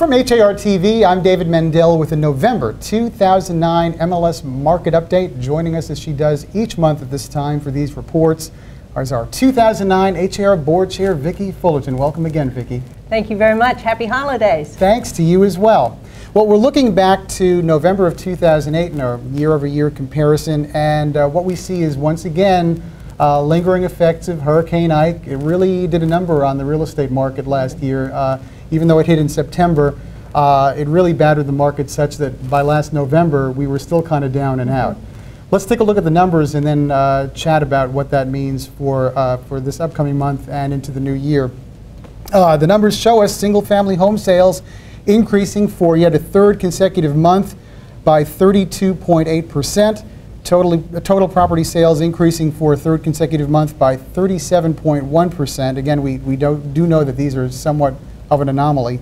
From HAR TV, I'm David Mendel with a November 2009 MLS market update. Joining us as she does each month at this time for these reports is our 2009 HAR Board Chair Vicki Fullerton. Welcome again, Vicki. Thank you very much. Happy holidays. Thanks to you as well. Well, we're looking back to November of 2008 in our year-over-year comparison, and what we see is once again lingering effects of Hurricane Ike. It really did a number on the real estate market last year. Even though it hit in September, it really battered the market such that by last November we were still kind of down and out. Let's take a look at the numbers and then chat about what that means for this upcoming month and into the new year. The numbers show us single-family home sales increasing for yet a third consecutive month by 32.8%. Total property sales increasing for a third consecutive month by 37.1%. Again, we do know that these are somewhat of an anomaly.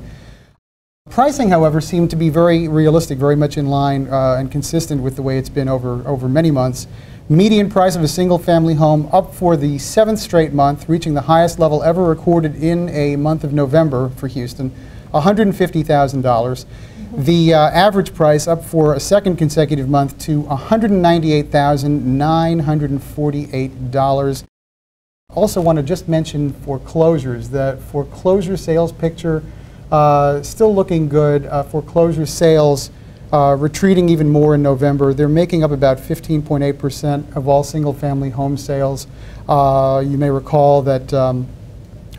Pricing, however, seemed to be very realistic, very much in line and consistent with the way it's been over many months. Median price of a single-family home up for the 7th straight month, reaching the highest level ever recorded in a month of November for Houston, $150,000. The average price up for a second consecutive month to $198,948. Also want to just mention foreclosures. The foreclosure sales picture still looking good. Foreclosure sales retreating even more in November. They're making up about 15.8% of all single-family home sales. You may recall that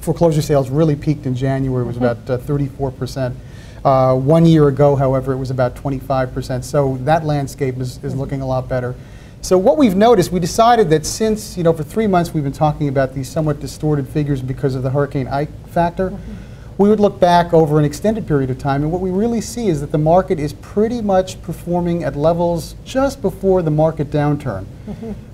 foreclosure sales really peaked in January. It was about 34%. 1 year ago, however, it was about 25%. So that landscape is looking a lot better. So what we've noticed, we decided that since, for 3 months we've been talking about these somewhat distorted figures because of the Hurricane Ike factor, we would look back over an extended period of time, and what we really see is that the market is pretty much performing at levels just before the market downturn,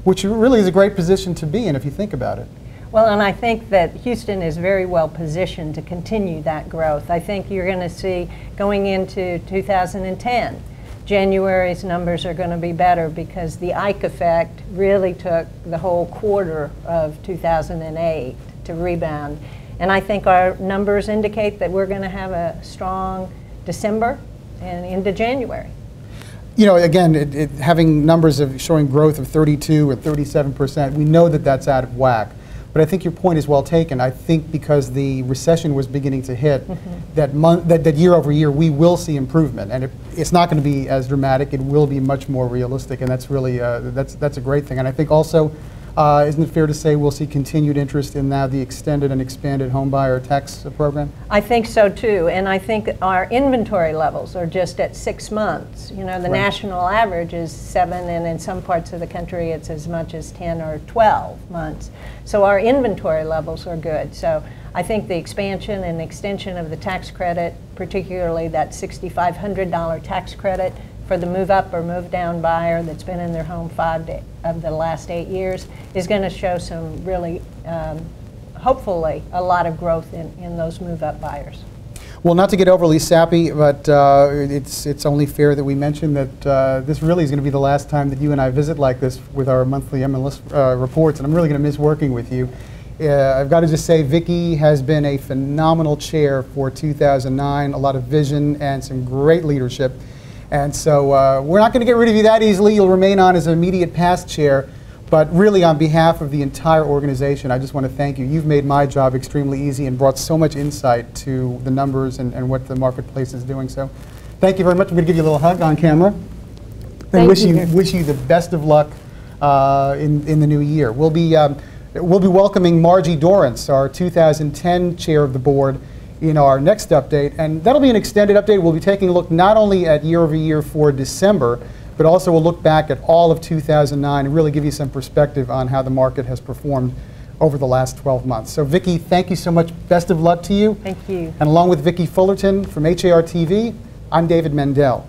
which really is a great position to be in if you think about it. Well, and I think that Houston is very well positioned to continue that growth. I think you're going to see going into 2010, January's numbers are going to be better because the Ike effect really took the whole quarter of 2008 to rebound. And I think our numbers indicate that we're going to have a strong December and into January. Again, having numbers showing growth of 32 or 37%, we know that that's out of whack. But I think your point is well taken. I think because the recession was beginning to hit, that year over year we will see improvement, and it's not going to be as dramatic. It will be much more realistic, and that's really that's a great thing. And I think also, isn't it fair to say we'll see continued interest in now the extended and expanded homebuyer tax program? I think so too, and I think our inventory levels are just at 6 months. The national average is 7, and in some parts of the country it's as much as 10 or 12 months. So our inventory levels are good. So I think the expansion and extension of the tax credit, particularly that $6,500 tax credit for the move-up or move-down buyer that's been in their home 5 of the last 8 years, is going to show some really, hopefully, a lot of growth in those move-up buyers. Well, not to get overly sappy, but it's only fair that we mention that this really is going to be the last time that you and I visit like this with our monthly MLS reports, and I'm really going to miss working with you. I've got to just say, Vicki has been a phenomenal chair for 2009, a lot of vision and some great leadership. And so we're not going to get rid of you that easily. You'll remain on as an immediate past chair. But really, on behalf of the entire organization, I just want to thank you. You've made my job extremely easy and brought so much insight to the numbers and what the marketplace is doing. So thank you very much. I'm going to give you a little hug on camera. And wish you the best of luck in the new year. We'll be welcoming Margie Dorrance, our 2010 chair of the board, in our next update, and that'll be an extended update. We'll be taking a look not only at year over year for December, but also we'll look back at all of 2009 and really give you some perspective on how the market has performed over the last 12 months. So Vicki, thank you so much. Best of luck to you. Thank you. And along with Vicki Fullerton from HAR TV, I'm David Mendel.